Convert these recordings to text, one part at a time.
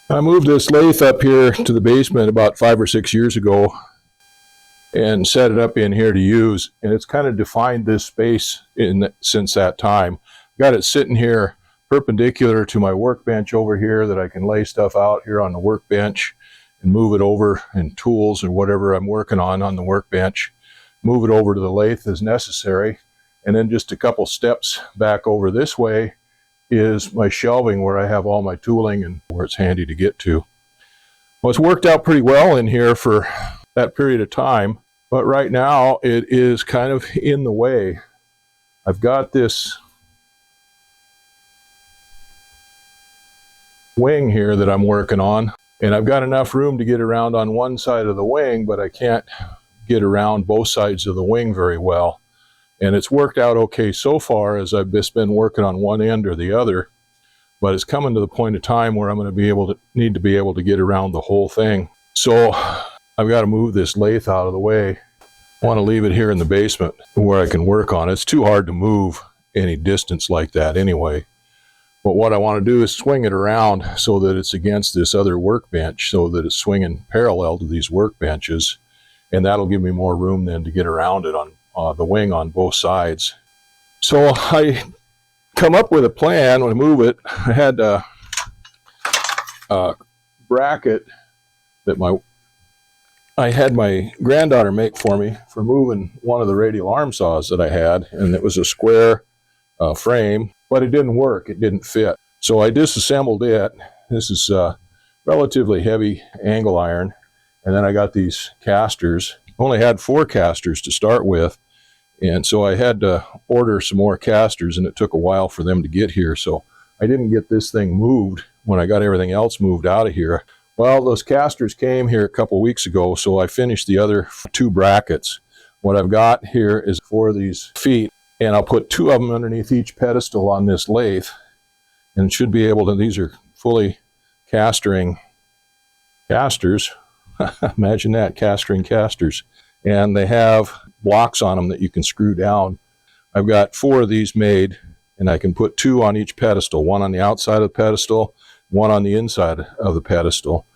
I moved this lathe up here to the basement about 5 or 6 years ago and set it up in here to use, and it's kind of defined this space since that time. Got it sitting here perpendicular to my workbench over here that I can lay stuff out here on the workbench and move it over, and tools and whatever I'm working on the workbench, move it over to the lathe as necessary. And then just a couple steps back over this way is my shelving where I have all my tooling and where it's handy to get to. Well, it's worked out pretty well in here for that period of time, but right now it is kind of in the way. I've got this wing here that I'm working on, and I've got enough room to get around on one side of the wing, but I can't get around both sides of the wing very well. And it's worked out okay so far, as I've just been working on one end or the other, but it's coming to the point of time where I'm going to need to be able to get around the whole thing. So I've got to move this lathe out of the way. I want to leave it here in the basement where I can work on it. It's too hard to move any distance like that anyway. But what I want to do is swing it around so that it's against this other workbench, so that it's swinging parallel to these workbenches, and that'll give me more room then to get around it on the wing on both sides. So I come up with a plan when I move it. I had a bracket that I had my granddaughter make for me for moving one of the radial arm saws that I had, and it was a square frame, but it didn't work. It didn't fit. So I disassembled it. This is relatively heavy angle iron, and then I got these casters. Only had 4 casters to start with, and so I had to order some more casters, and it took a while for them to get here. So I didn't get this thing moved when I got everything else moved out of here. Well, those casters came here a couple weeks ago, so I finished the other 2 brackets. What I've got here is 4 of these feet, and I'll put 2 of them underneath each pedestal on this lathe, and should be able to, these are fully castering casters. Imagine that, castering casters. And they have blocks on them that you can screw down. I've got 4 of these made, and I can put 2 on each pedestal, 1 on the outside of the pedestal, 1 on the inside of the pedestal.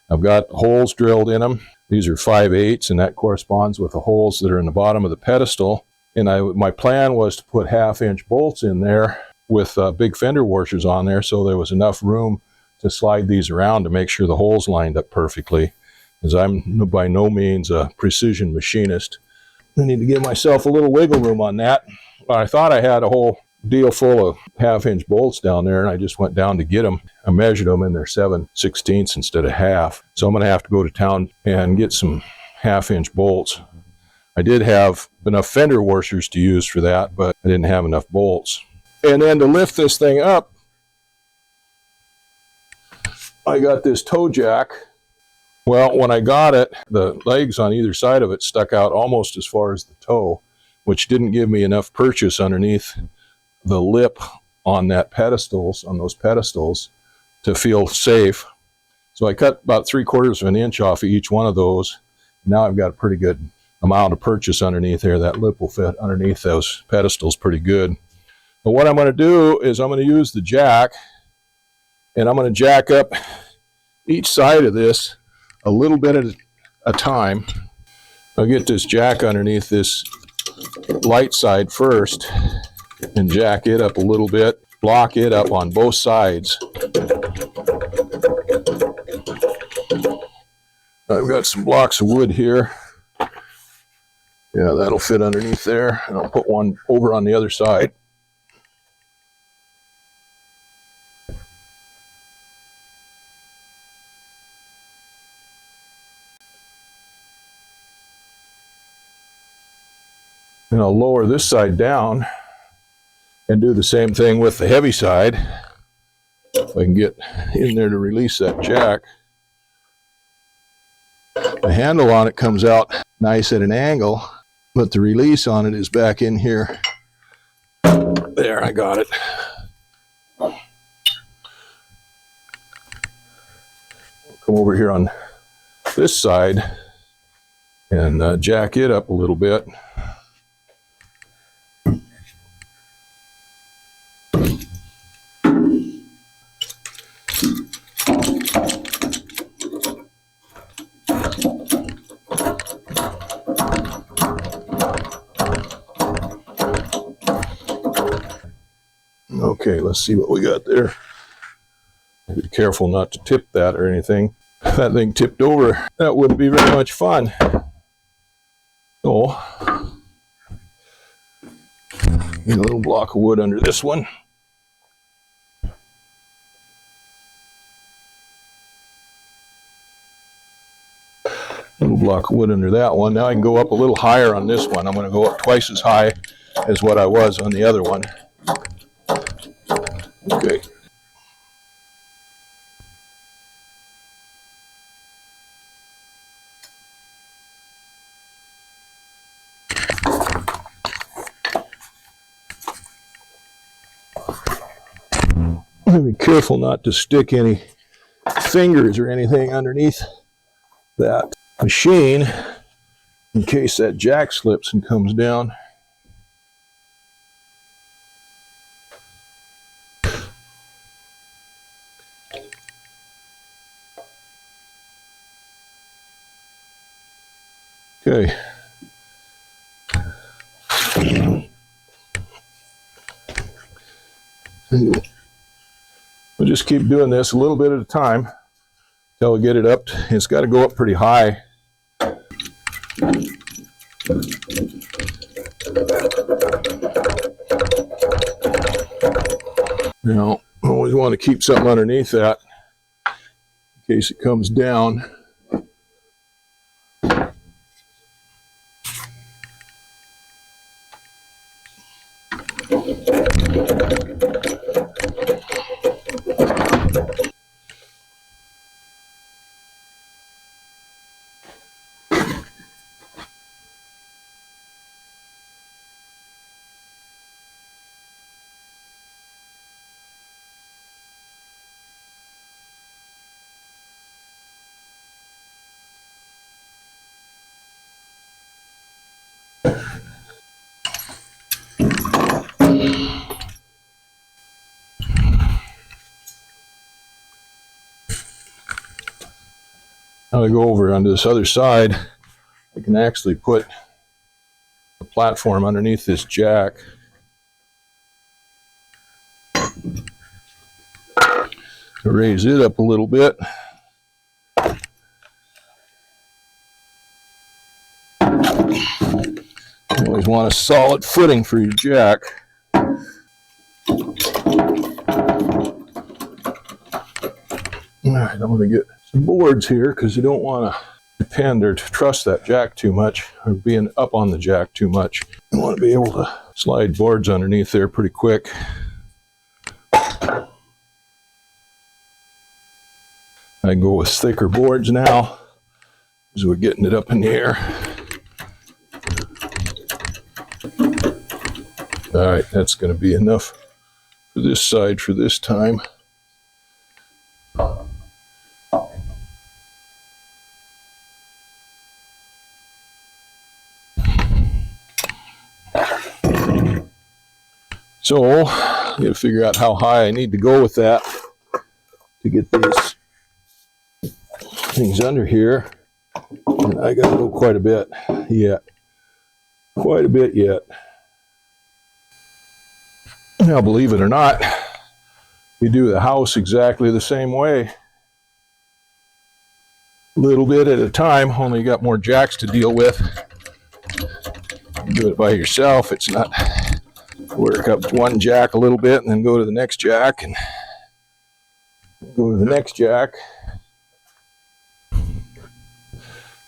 I've got holes drilled in them. These are 5/8, and that corresponds with the holes that are in the bottom of the pedestal. And my plan was to put 1/2-inch bolts in there with big fender washers on there, so there was enough room to slide these around to make sure the holes lined up perfectly, as I'm by no means a precision machinist. I need to give myself a little wiggle room on that. I thought I had a whole deal full of 1/2-inch bolts down there, and I just went down to get them. I measured them, and they're 7/16 instead of half. So I'm going to have to go to town and get some 1/2-inch bolts. I did have enough fender washers to use for that, but I didn't have enough bolts. And then to lift this thing up, I got this toe jack. Well, when I got it, the legs on either side of it stuck out almost as far as the toe, which didn't give me enough purchase underneath the lip on those pedestals to feel safe. So I cut about 3/4 of an inch off of each one of those. Now I've got a pretty good amount of purchase underneath there. That lip will fit underneath those pedestals pretty good. But what I'm going to do is I'm going to use the jack, and I'm going to jack up each side of this a little bit at a time. I'll get this jack underneath this light side first and jack it up a little bit, block it up on both sides. I've got some blocks of wood here. Yeah, that'll fit underneath there. And I'll put one over on the other side. And I'll lower this side down and do the same thing with the heavy side. If I can get in there to release that jack. The handle on it comes out nice at an angle, but the release on it is back in here. There, I got it. Come over here on this side and jack it up a little bit. Okay, let's see what we got there. Be careful not to tip that or anything. If that thing tipped over, that wouldn't be very much fun. So, get a little block of wood under this one. Little block of wood under that one. Now I can go up a little higher on this one. I'm going to go up twice as high as what I was on the other one. Okay. Be careful not to stick any fingers or anything underneath that machine in case that jack slips and comes down. Okay. We'll just keep doing this a little bit at a time until we get it up. It's got to go up pretty high. Now, always want to keep something underneath that in case it comes down. Now I go over onto this other side, I can actually put a platform underneath this jack. Raise it up a little bit. You always want a solid footing for your jack. All right, I'm going to get some boards here because you don't want to depend or to trust that jack too much or being up on the jack too much. You want to be able to slide boards underneath there pretty quick. I go with thicker boards now as we're getting it up in the air. All right, that's going to be enough for this side for this time. So, I got to figure out how high I need to go with that to get these things under here. And I got to go quite a bit yet. Quite a bit yet. Now, believe it or not, you do the house exactly the same way. A little bit at a time, only you got more jacks to deal with. You do it by yourself, it's not work up one jack a little bit and then go to the next jack and go to the next jack.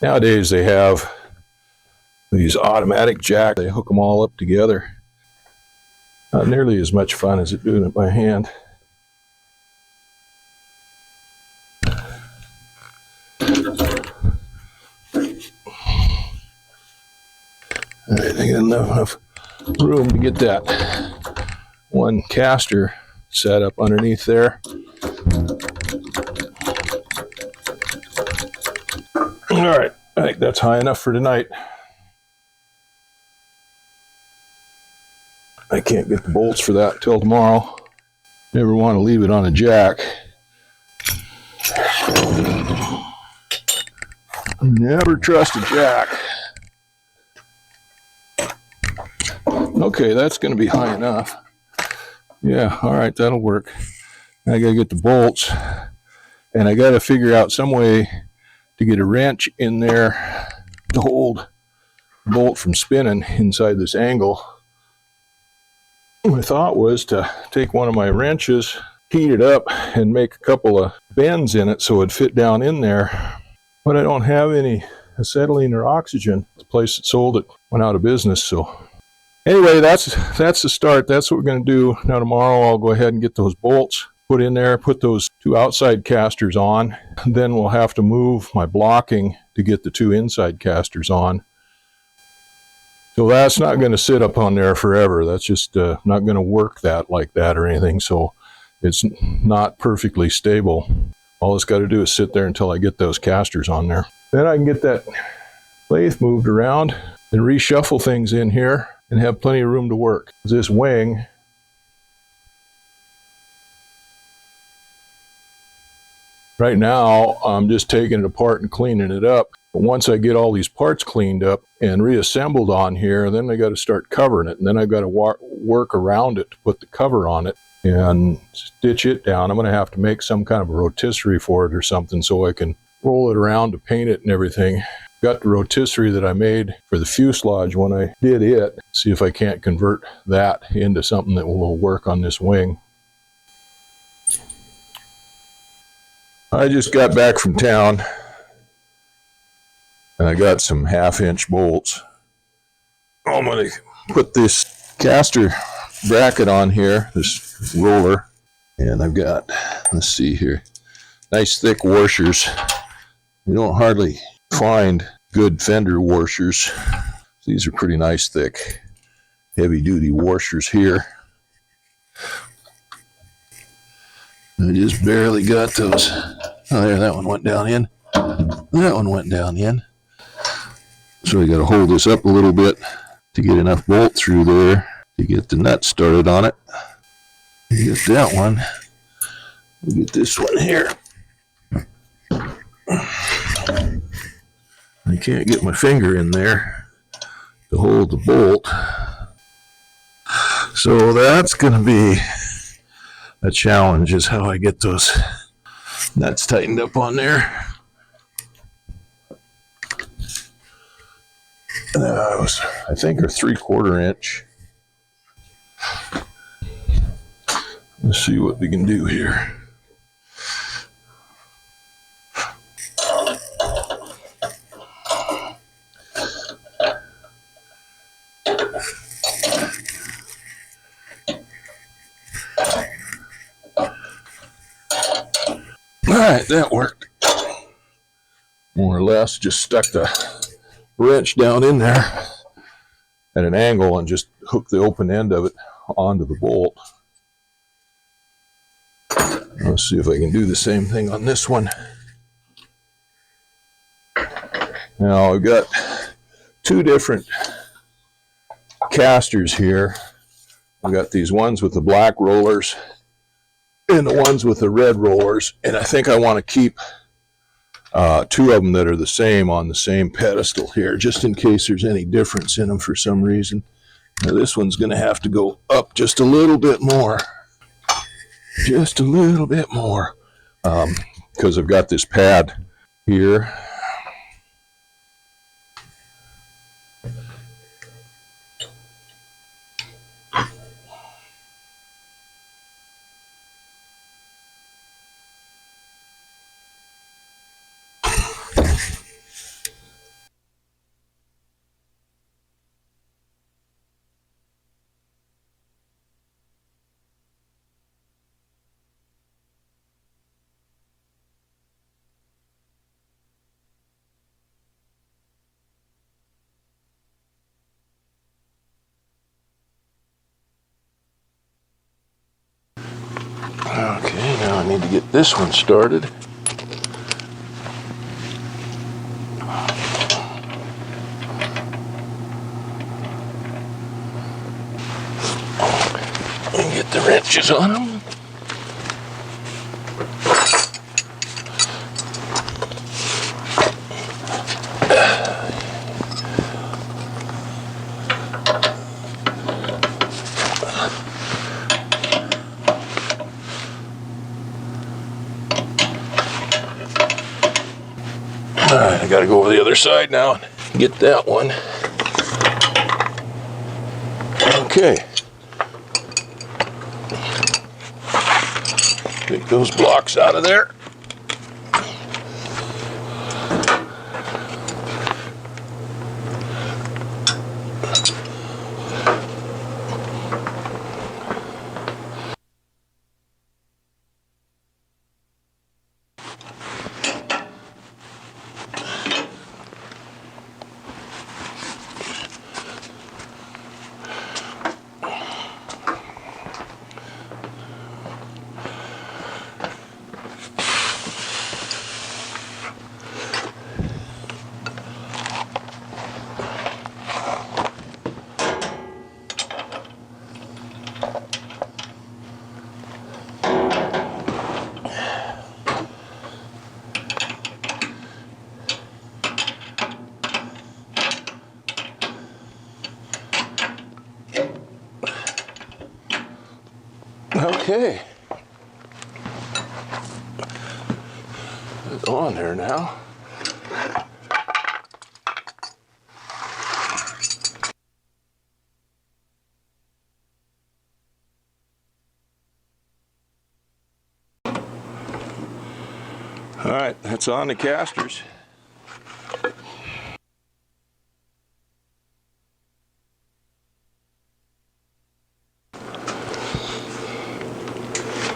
Nowadays they have these automatic jacks, they hook them all up together. Not nearly as much fun as doing it by hand. I think enough room to get that one caster set up underneath there. All right, I think that's high enough for tonight. I can't get the bolts for that till tomorrow. Never want to leave it on a jack. Never trust a jack. Okay, that's going to be high enough. Yeah, all right, that'll work. I gotta get the bolts, and I gotta figure out some way to get a wrench in there to hold the bolt from spinning inside this angle. My thought was to take one of my wrenches, heat it up, and make a couple of bends in it so it'd fit down in there. But I don't have any acetylene or oxygen. The place that sold it went out of business. So anyway, that's the start. That's what we're going to do. Now tomorrow I'll go ahead and get those bolts put in there, put those two outside casters on. Then we'll have to move my blocking to get the two inside casters on. So that's not going to sit up on there forever. That's just not going to work that like that or anything. So it's not perfectly stable. All it's got to do is sit there until I get those casters on there. Then I can get that lathe moved around and reshuffle things in here and have plenty of room to work. This wing, right now, I'm just taking it apart and cleaning it up. But once I get all these parts cleaned up and reassembled on here, then I got to start covering it. And then I've got to work around it to put the cover on it and stitch it down. I'm going to have to make some kind of a rotisserie for it or something so I can roll it around to paint it and everything. Got the rotisserie that I made for the fuselage when I did it. See if I can't convert that into something that will work on this wing. I just got back from town and I got some 1/2-inch bolts. I'm going to put this caster bracket on here, this roller, and I've got, let's see here, nice thick washers. You don't hardly find good fender washers. These are pretty nice thick, heavy duty washers here. I just barely got those. Oh, there, that one went down in. That one went down in. So I got to hold this up a little bit to get enough bolt through there to get the nut started on it. You get that one. We'll get this one here. I can't get my finger in there to hold the bolt. So that's going to be a challenge, is how I get those nuts tightened up on there. I think are 3/4 inch. Let's see what we can do here. All right, that worked. More or less, just stuck the wrench down in there at an angle and just hook the open end of it onto the bolt. Let's see if I can do the same thing on this one. Now I've got two different casters here. I've got these ones with the black rollers and the ones with the red rollers, and I think I want to keep two of them that are the same on the same pedestal here, just in case there's any difference in them for some reason. Now this one's going to have to go up just a little bit more. Just a little bit more. Because I've got this pad here. Okay, now I need to get this one started. And get the wrenches on them. got to go over the other side now and get that one. Okay. Take those blocks out of there. Okay. It's on there now. All right, that's on the casters.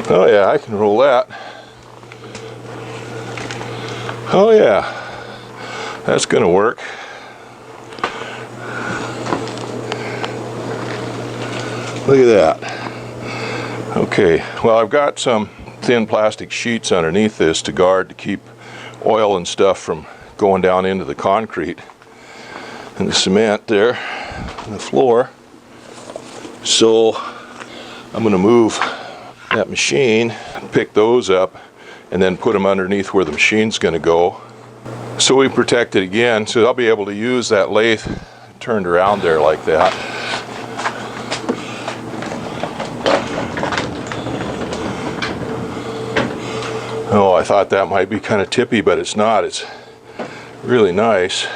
Oh yeah, I can roll that. Oh yeah, that's gonna work. Look at that. Okay, well, I've got some thin plastic sheets underneath this to keep oil and stuff from going down into the concrete and the cement there on the floor. So I'm gonna move that machine, pick those up, and then put them underneath where the machine's going to go. So we protect it again, so I'll be able to use that lathe turned around there like that. Oh, I thought that might be kind of tippy, but it's not. It's really nice.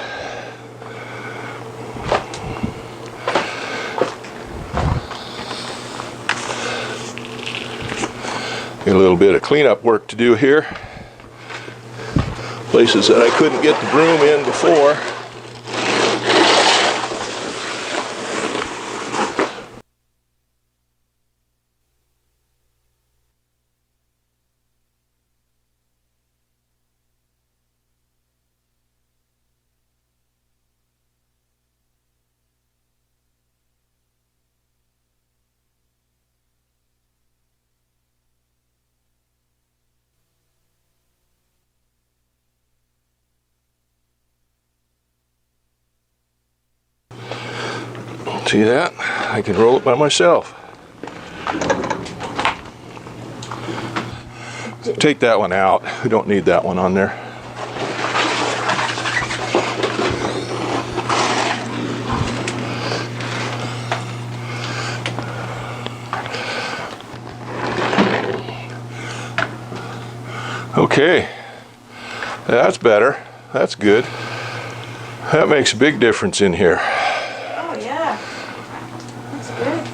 Got a little bit of cleanup work to do here. Places that I couldn't get the broom in before. See that? I can roll it by myself. Take that one out. We don't need that one on there. Okay, that's better. That's good. That makes a big difference in here. Oh yeah, that's good.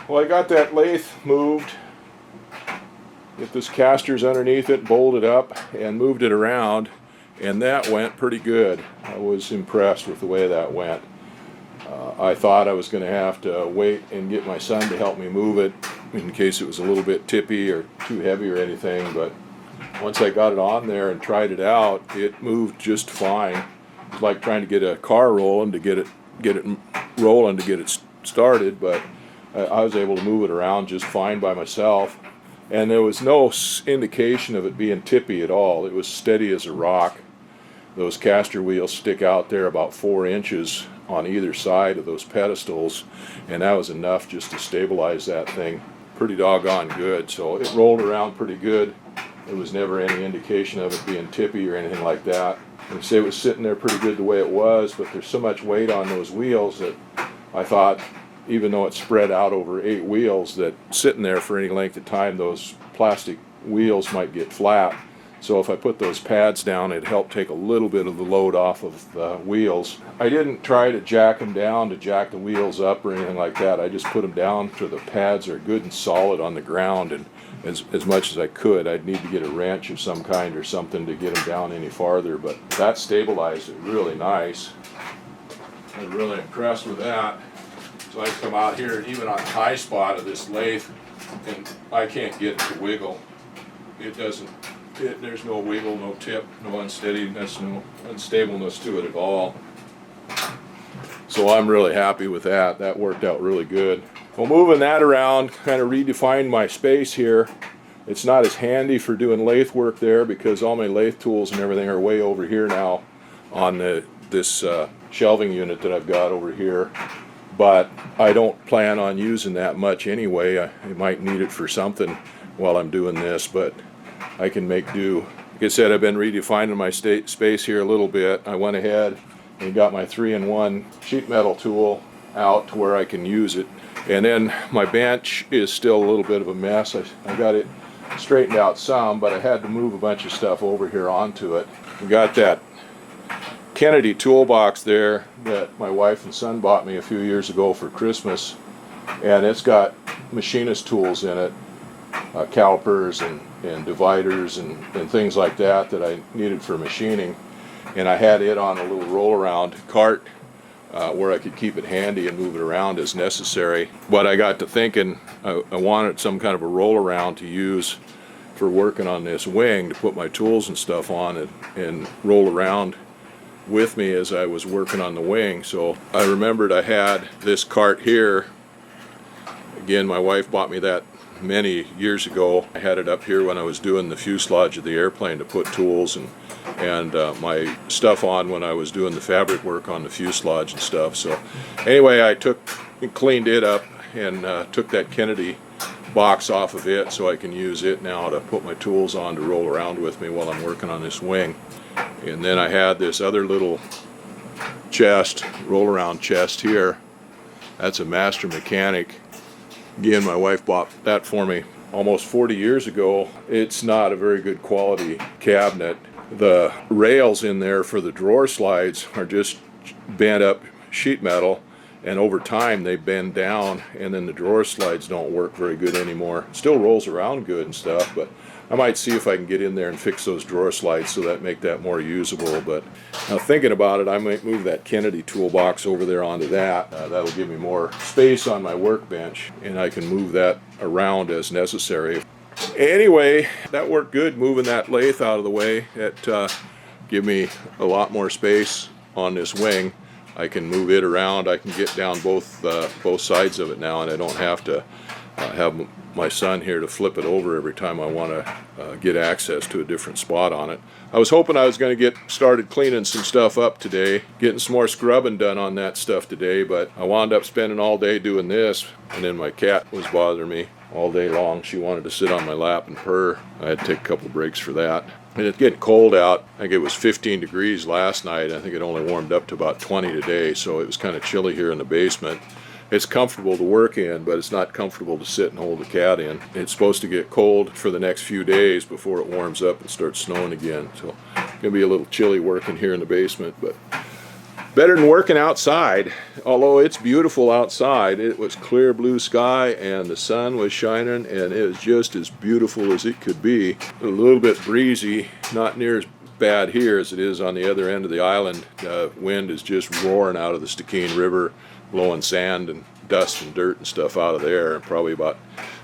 Well, I got that lathe moved. Get this casters underneath it, bolted up, and moved it around, and that went pretty good. I was impressed with the way that went. I thought I was going to have to wait and get my son to help me move it in case it was a little bit tippy or too heavy or anything, but once I got it on there and tried it out, it moved just fine. It's like trying to get a car rolling to get it rolling to get it started, but I was able to move it around just fine by myself, and there was no indication of it being tippy at all. It was steady as a rock. Those caster wheels stick out there about 4 inches on either side of those pedestals, and that was enough just to stabilize that thing pretty doggone good. So it rolled around pretty good. There was never any indication of it being tippy or anything like that. They say it was sitting there pretty good the way it was, but there's so much weight on those wheels that I thought, even though it's spread out over 8 wheels, that sitting there for any length of time, those plastic wheels might get flat. So if I put those pads down, it'd help take a little bit of the load off of the wheels. I didn't try to jack them down to jack the wheels up or anything like that. I just put them down so the pads are good and solid on the ground, and as much as I could. I'd need to get a wrench of some kind or something to get them down any farther, but that stabilized it really nice. I'm really impressed with that. So I come out here, and even on the high spot of this lathe, and I can't get it to wiggle. It doesn't. There's no wiggle, no tip, no unsteadiness, no unstableness to it at all. So I'm really happy with that. That worked out really good. Well, moving that around kind of redefined my space here. It's not as handy for doing lathe work there because all my lathe tools and everything are way over here now on this shelving unit that I've got over here. But I don't plan on using that much anyway. I might need it for something while I'm doing this, but I can make do. Like I said, I've been redefining my space here a little bit. I went ahead and got my 3-in-1 sheet metal tool out to where I can use it. And then my bench is still a little bit of a mess. I got it straightened out some, but I had to move a bunch of stuff over here onto it. We got that Kennedy toolbox there that my wife and son bought me a few years ago for Christmas, and it's got machinist tools in it, calipers and dividers and things like that I needed for machining. And I had it on a little roll-around cart where I could keep it handy and move it around as necessary. But I got to thinking I wanted some kind of a roll-around to use for working on this wing, to put my tools and stuff on and roll around with me as I was working on the wing. So I remembered I had this cart here. Again, my wife bought me that many years ago. I had it up here when I was doing the fuselage of the airplane to put tools and my stuff on when I was doing the fabric work on the fuselage and stuff. So anyway, I cleaned it up and took that Kennedy box off of it so I can use it now to put my tools on to roll around with me while I'm working on this wing. And then I had this other little chest, roll around chest here. That's a Master Mechanic. Again, my wife bought that for me almost 40 years ago. It's not a very good quality cabinet. The rails in there for the drawer slides are just bent up sheet metal, and over time they bend down, and then the drawer slides don't work very good anymore. It still rolls around good and stuff, but I might see if I can get in there and fix those drawer slides so that make that more usable. But now thinking about it, I might move that Kennedy toolbox over there onto that. That'll give me more space on my workbench, and I can move that around as necessary. Anyway, that worked good, moving that lathe out of the way. It give me a lot more space on this wing. I can move it around. I can get down both sides of it now, and I don't have to have my son here to flip it over every time I want to get access to a different spot on it. I was hoping I was going to get started cleaning some stuff up today, getting some more scrubbing done on that stuff today, but I wound up spending all day doing this, and then my cat was bothering me all day long. She wanted to sit on my lap and purr. I had to take a couple breaks for that. And it's getting cold out. I think it was 15 degrees last night. I think it only warmed up to about 20 today, so it was kind of chilly here in the basement. It's comfortable to work in, but it's not comfortable to sit and hold the cat in. It's supposed to get cold for the next few days before it warms up and starts snowing again. So it's going to be a little chilly working here in the basement, but better than working outside. Although it's beautiful outside. It was clear blue sky and the sun was shining, and it was just as beautiful as it could be. A little bit breezy, not near as bad here as it is on the other end of the island. Wind is just roaring out of the Stikine River, blowing sand and dust and dirt and stuff out of there, and probably about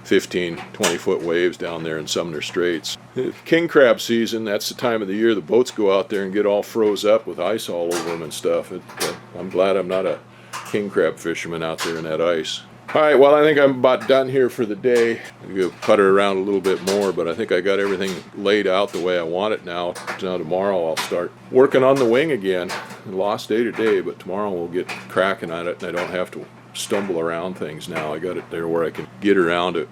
15, 20-foot waves down there in Sumner Straits. King crab season, that's the time of the year the boats go out there and get all froze up with ice all over them and stuff. I'm glad I'm not a king crab fisherman out there in that ice. All right, well, I think I'm about done here for the day. I'm going to putter around a little bit more, but I think I got everything laid out the way I want it now. Now tomorrow I'll start working on the wing again. Lost day today, but tomorrow we'll get cracking on it, and I don't have to stumble around things now. I got it there where I can get around it